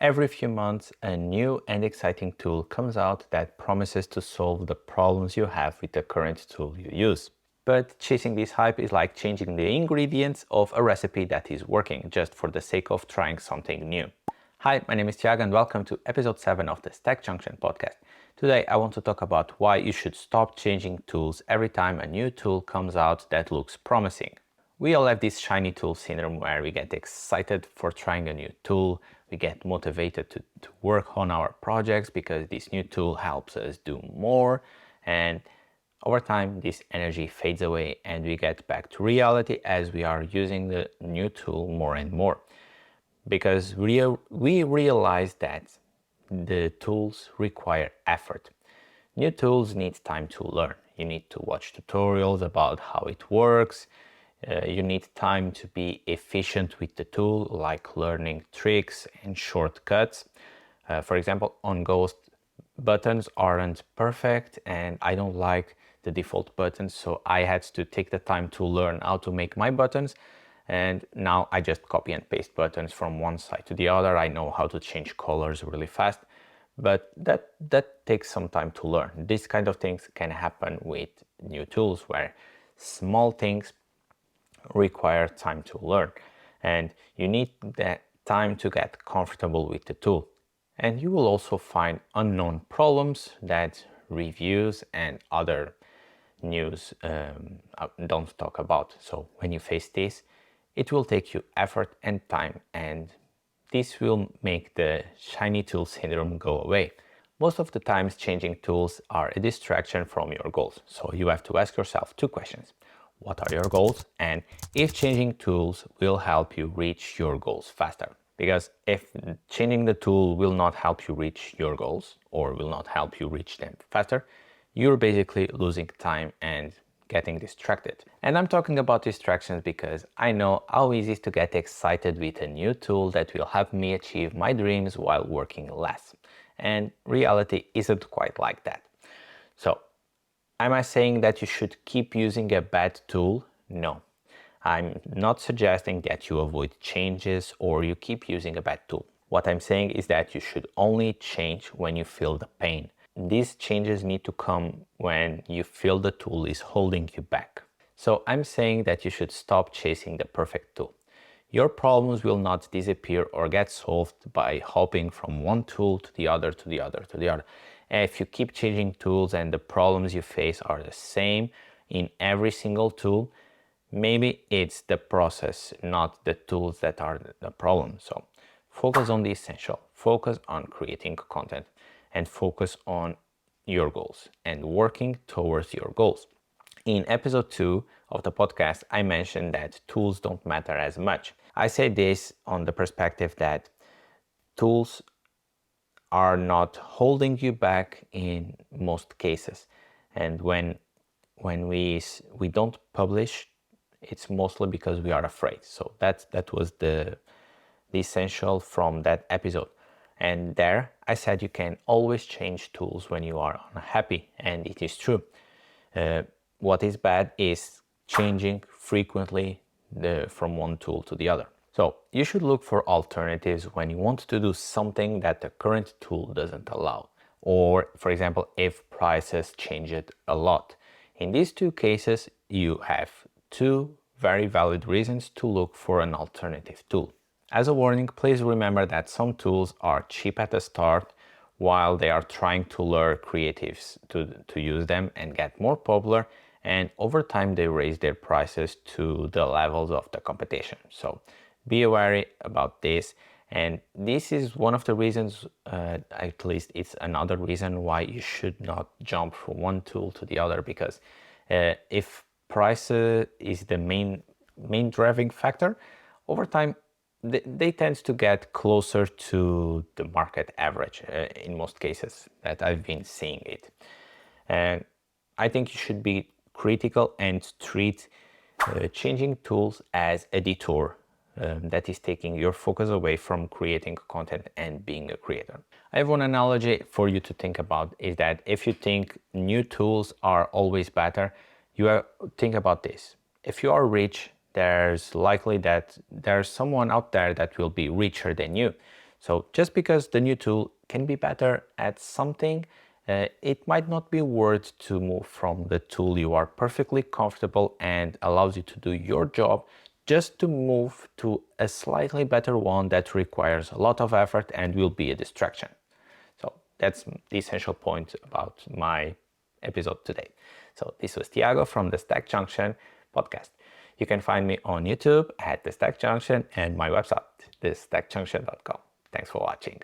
Every few months, a new and exciting tool comes out that promises to solve the problems you have with the current tool you use. But chasing this hype is like changing the ingredients of a recipe that is working just for the sake of trying something new. Hi, my name is Tiago and welcome to episode 7 of the Stack Junction podcast. Today I want to talk about why you should stop changing tools every time a new tool comes out that looks promising. We all have this shiny tool syndrome where we get excited for trying a new tool, we get motivated to work on our projects because this new tool helps us do more, and over time this energy fades away and we get back to reality as we are using the new tool more and more. Because we realize that the tools require effort. New tools need time to learn. You need to watch tutorials about how it works. You need time to be efficient with the tool, like learning tricks and shortcuts. For example, on Ghost, buttons aren't perfect and I don't like the default buttons, so I had to take the time to learn how to make my buttons, and now I just copy and paste buttons from one side to the other. I know how to change colors really fast, but that takes some time to learn. These kind of things can happen with new tools where small things require time to learn, and you need that time to get comfortable with the tool. And you will also find unknown problems that reviews and other news don't talk about. So when you face this, it will take you effort and time, and this will make the shiny tool syndrome go away. Most of the times changing tools are a distraction from your goals, so you have to ask yourself two questions. What are your goals? And if changing tools will help you reach your goals faster. Because if changing the tool will not help you reach your goals or will not help you reach them faster, you're basically losing time and getting distracted. And I'm talking about distractions because I know how easy it is to get excited with a new tool that will help me achieve my dreams while working less. And reality isn't quite like that. So, am I saying that you should keep using a bad tool? No. I'm not suggesting that you avoid changes or you keep using a bad tool. What I'm saying is that you should only change when you feel the pain. These changes need to come when you feel the tool is holding you back. So I'm saying that you should stop chasing the perfect tool. Your problems will not disappear or get solved by hopping from one tool to the other, to the other, to the other. And if you keep changing tools and the problems you face are the same in every single tool, maybe it's the process, not the tools that are the problem. So focus on the essential, focus on creating content, and focus on your goals and working towards your goals. In episode 2 of the podcast, I mentioned that tools don't matter as much. I say this on the perspective that tools are not holding you back in most cases. And when we don't publish, it's mostly because we are afraid. So that was the essential from that episode. And there I said you can always change tools when you are unhappy, and it is true. What is bad is changing frequently from one tool to the other. So you should look for alternatives when you want to do something that the current tool doesn't allow. Or, for example, if prices change it a lot. In these two cases, you have two very valid reasons to look for an alternative tool. As a warning, please remember that some tools are cheap at the start while they are trying to lure creatives to use them and get more popular, and over time they raise their prices to the levels of the competition. So be wary about this, and this is one of the reasons, at least it's another reason why you should not jump from one tool to the other, because if price is the main driving factor, over time they tend to get closer to the market average in most cases that I've been seeing it. And I think you should be critical and treat changing tools as a detour that is taking your focus away from creating content and being a creator. I have one analogy for you to think about, is that if you think new tools are always better, think about this. If you are rich, there's likely that there's someone out there that will be richer than you. So just because the new tool can be better at something, it might not be worth to move from the tool you are perfectly comfortable and allows you to do your job, just to move to a slightly better one that requires a lot of effort and will be a distraction. So that's the essential point about my episode today. So this was Tiago from the Stack Junction podcast. You can find me on YouTube at the Stack Junction and my website, thestackjunction.com. Thanks for watching.